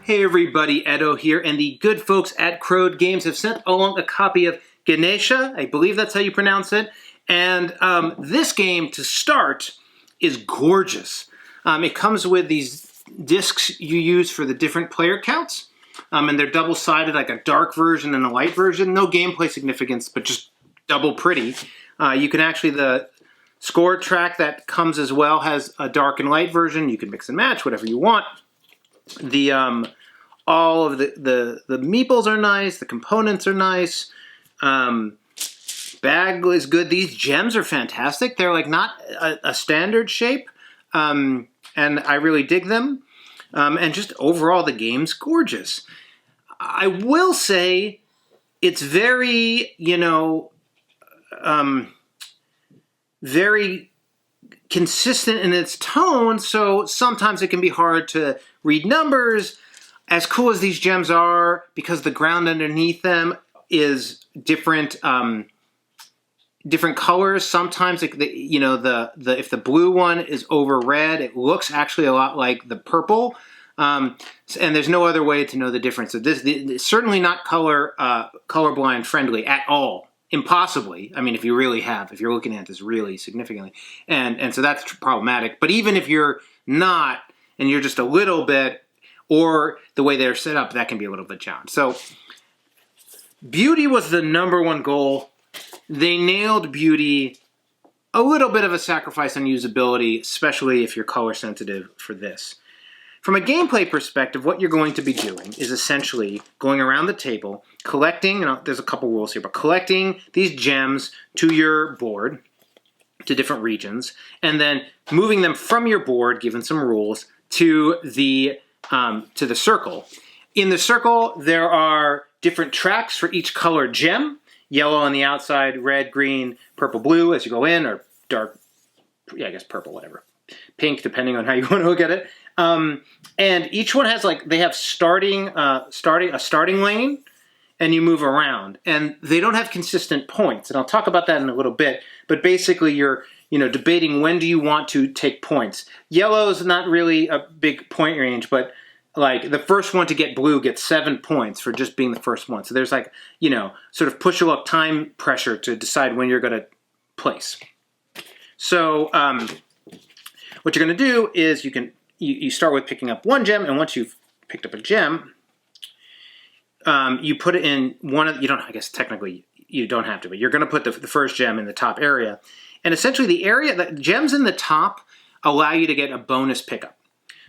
Hey everybody, Edo here, and the good folks at Crowd Games have sent along a copy of Ganesha, I believe that's how you pronounce it, and this game, to start, is gorgeous. It comes with these discs you use for the different player counts, and they're double-sided, like a dark version and a light version. No gameplay significance, but just double pretty. You can actually, the score track that comes as well has a dark and light version. You can mix and match, whatever you want. The all of the meeples are nice. The components are nice. Bag is good. These gems are fantastic. They're like not a standard shape, and I really dig them. And just overall, the game's gorgeous. I will say it's very, very consistent in its tone, so sometimes it can be hard to read numbers. As cool as these gems are, because the ground underneath them is different different colors. Sometimes, if the blue one is over red, it looks actually a lot like the purple. And there's no other way to know the difference. So this is certainly not colorblind friendly at all. Impossibly. I mean, if you're looking at this really significantly. And so that's problematic. But even if you're not, and you're just a little bit, or the way they're set up, that can be a little bit challenging. So beauty was the #1 goal. They nailed beauty. A little bit of a sacrifice on usability, especially if you're color sensitive for this. From a gameplay perspective, what you're going to be doing is essentially going around the table, collecting, there's a couple rules here, but collecting these gems to your board, to different regions, and then moving them from your board, given some rules, to the circle. In the circle, there are different tracks for each colored gem. Yellow on the outside, red, green, purple, blue as you go in, or dark, I guess purple, whatever. Pink, depending on how you want to look at it. And each one has they have a starting lane, and you move around. And they don't have consistent points, and I'll talk about that in a little bit. But basically, you're debating when do you want to take points. Yellow is not really a big point range, but the first one to get blue gets 7 points for just being the first one. So there's sort of push-a-luck time pressure to decide when you're going to place. So what you're going to do is you start with picking up one gem, and once you've picked up a gem, you put it in one of, I guess technically you don't have to, but you're going to put the first gem in the top area. And essentially the gems in the top allow you to get a bonus pickup.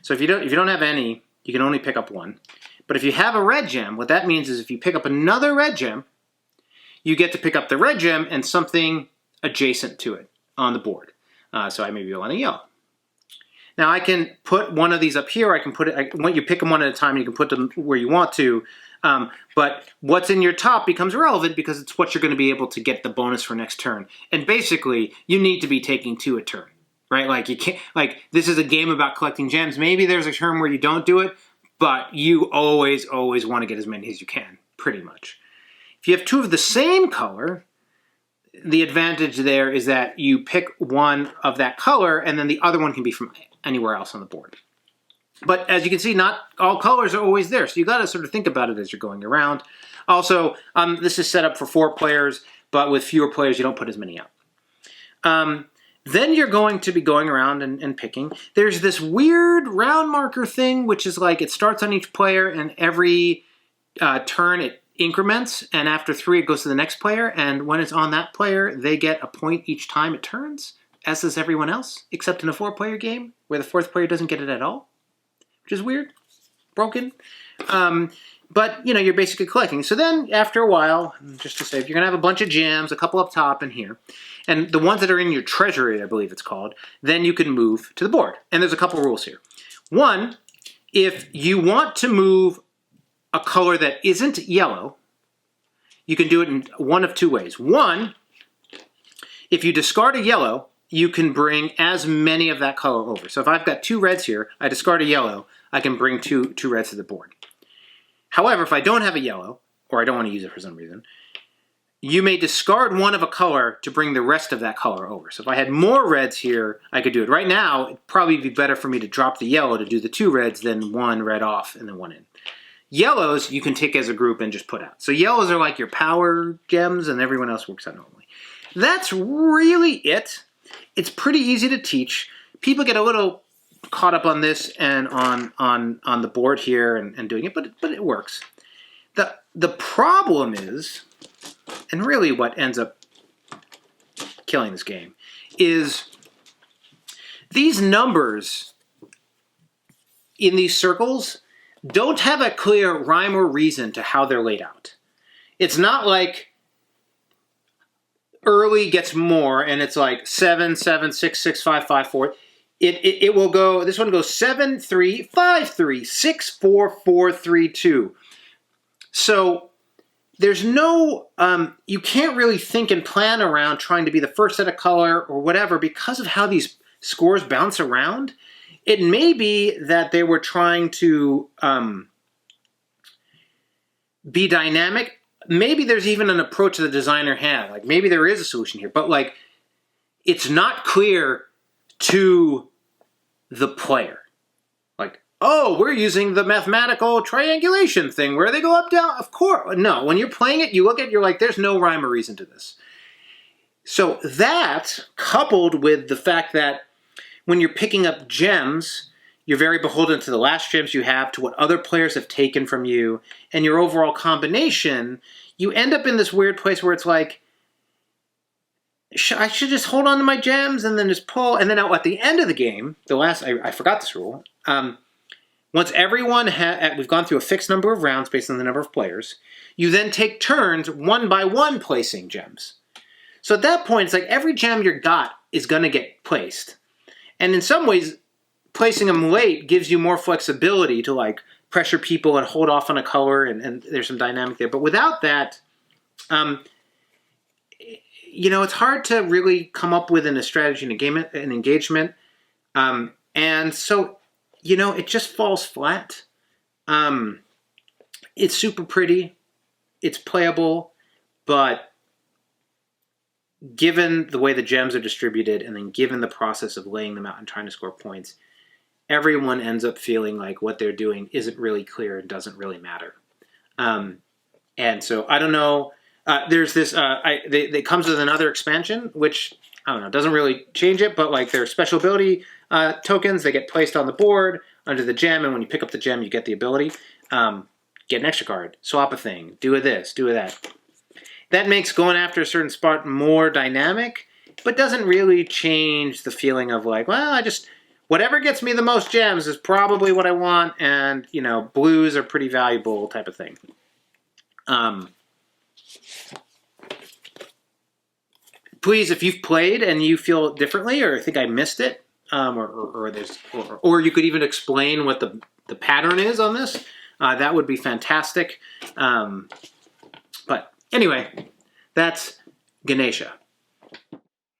So if you don't have any, you can only pick up one. But if you have a red gem, what that means is if you pick up another red gem, you get to pick up the red gem and something adjacent to it on the board. So I maybe want a yellow. Now I can put one of these up here. I can put it, when you pick them one at a time, you can put them where you want to. But what's in your top becomes relevant because it's what you're going to be able to get the bonus for next turn. And basically, you need to be taking 2 a turn, right? You can't, this is a game about collecting gems. Maybe there's a turn where you don't do it, but you always want to get as many as you can, pretty much. If you have 2 of the same color, the advantage there is that you pick one of that color, and then the other one can be from anywhere else on the board. But as you can see, not all colors are always there, so you got to sort of think about it as you're going around. Also, this is set up for 4 players, but with fewer players, you don't put as many out. Then you're going to be going around and picking. There's this weird round marker thing, which is it starts on each player, and every turn it increments, and after 3 it goes to the next player, and when it's on that player, they get a point each time it turns, as does everyone else, except in a 4-player game, where the 4th player doesn't get it at all, which is weird, broken. But, you're basically collecting. So then, after a while, just to say, you're going to have a bunch of gems, a couple up top and here, and the ones that are in your treasury, I believe it's called, then you can move to the board. And there's a couple rules here. One, if you want to move a color that isn't yellow, you can do it in one of 2 ways. One, if you discard a yellow, you can bring as many of that color over. So if I've got 2 reds here, I discard a yellow, I can bring two reds to the board. However, if I don't have a yellow, or I don't want to use it for some reason, you may discard one of a color to bring the rest of that color over. So if I had more reds here, I could do it. Right now, it'd probably be better for me to drop the yellow to do the 2 reds than 1 red off and then 1 in. Yellows you can take as a group and just put out. So yellows are like your power gems, and everyone else works out normally. That's really it. It's pretty easy to teach. People get a little caught up on this and on the board here and doing it, but it works. The problem is, and really what ends up killing this game, is these numbers in these circles don't have a clear rhyme or reason to how they're laid out. It's not like early gets more and it's like 7, 7, 6, 6, 5, 5, 4. It will go, this one goes 7, 3, 5, 3, 6, 4, 4, 3, 2. So there's no, you can't really think and plan around trying to be the first set of color or whatever because of how these scores bounce around. It may be that they were trying to be dynamic. Maybe there's even an approach the designer had. Like maybe there is a solution here, but like it's not clear to the player. Like, oh, we're using the mathematical triangulation thing where they go up, down. Of course. No, when you're playing it, you look at it, you're like, there's no rhyme or reason to this. So that, coupled with the fact that when you're picking up gems, you're very beholden to the last gems you have, to what other players have taken from you, and your overall combination, you end up in this weird place where it's like, I should just hold on to my gems and then just pull. And then at the end of the game, I forgot this rule. Once everyone we've gone through a fixed number of rounds based on the number of players, you then take turns one by one placing gems. So at that point, it's like every gem you got is going to get placed. And in some ways, placing them late gives you more flexibility to like pressure people and hold off on a color, and there's some dynamic there. But without that, it's hard to really come up with a strategy and engagement. And so, it just falls flat. It's super pretty. It's playable. But given the way the gems are distributed and then given the process of laying them out and trying to score points, everyone ends up feeling like what they're doing isn't really clear and doesn't really matter. And so I don't know. There's this, it comes with another expansion, which, I don't know, doesn't really change it, but like their special ability tokens, they get placed on the board under the gem, and when you pick up the gem, you get the ability. Get an extra card, swap a thing, do a this, do a that. That makes going after a certain spot more dynamic, but doesn't really change the feeling of like, well, whatever gets me the most gems is probably what I want, and, blues are pretty valuable type of thing. Please, if you've played and you feel differently or think I missed it, or you could even explain what the pattern is on this, that would be fantastic. But anyway, that's Ganesha.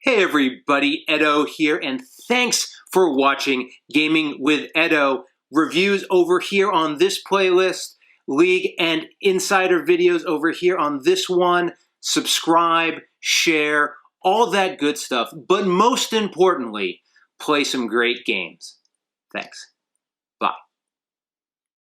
Hey everybody, Edo here, and thanks for watching Gaming with Edo. Reviews over here on this playlist, League and Insider videos over here on this one. Subscribe, share, all that good stuff. But most importantly, play some great games. Thanks.